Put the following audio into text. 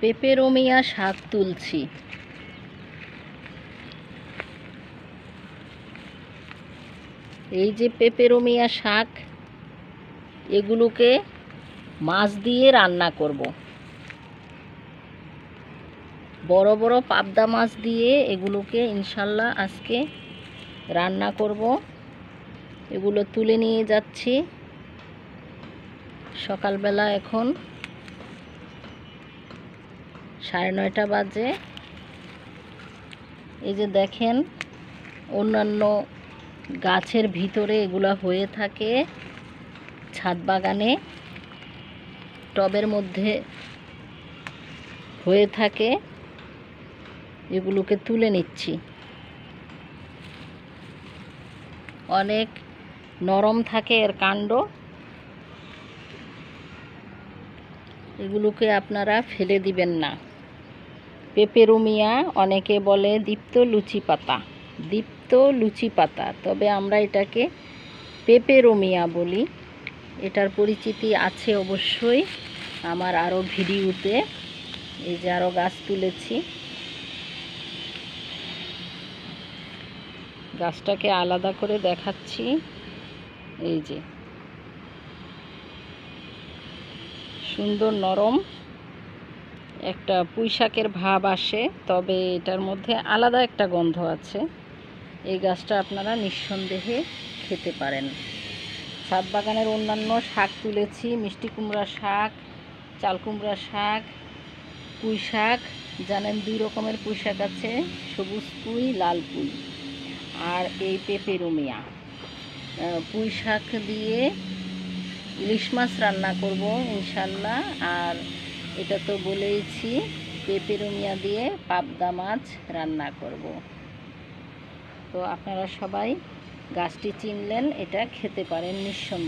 Peperomia শাক তুলছি। এই যে পেপেরোমিয়া শাক, এগুলোকে মাছ দিয়ে রান্না করব। বড় বড় পাবদা মাছ দিয়ে এগুলোকে ইনশাল্লাহ আজকে রান্না করব। এগুলো তুলে নিয়ে যাচ্ছি। সকালবেলা এখন 9:30 বাজে। এই যে দেখেন, অন্যান্য গাছের ভিতরে এগুলা হয়ে থাকে, ছাদ বাগানে টবের মধ্যে হয়ে থাকে। এগুলোকে তুলে নিচ্ছি। অনেক নরম থাকে এর কাণ্ড। এগুলোকে আপনারা ফেলে দিবেন না। পেপেরোমিয়া অনেকে বলে দীপ্ত লুচি পাতা, দীপ্ত লুচি পাতা, তবে আমরা এটাকে পেপেরোমিয়া বলি। এটার পরিচিতি আছে অবশ্যই আমার আরও ভিডিওতে। এই যে আরও গাছ তুলেছি। গাছটাকে আলাদা করে দেখাচ্ছি। এই যে সুন্দর নরম একটা পুঁইশাকের ভাব আসে, তবে এটার মধ্যে আলাদা একটা গন্ধ আছে। এই গাছটা আপনারা নিঃসন্দেহে খেতে পারেন। ছাদ বাগানের অন্যান্য শাক তুলেছি, মিষ্টি কুমড়া শাক, চাল কুমড়া শাক, পুঁই শাক। জানেন 2 রকমের পুঁই শাক আছে, সবুজ পুঁই, লাল পুঁই। আর এই পেপেরোমিয়া। পুঁই শাক দিয়ে ইলিশ মাছ রান্না করব ইনশাল্লাহ। আর এটা তো বলেইছি, পেপেরোমিয়া দিয়ে পাবদা মাছ রান্না করব। তো আপনারা সবাই গাছটি চিনলেন, এটা খেতে পারেন নিঃসন্দেহে।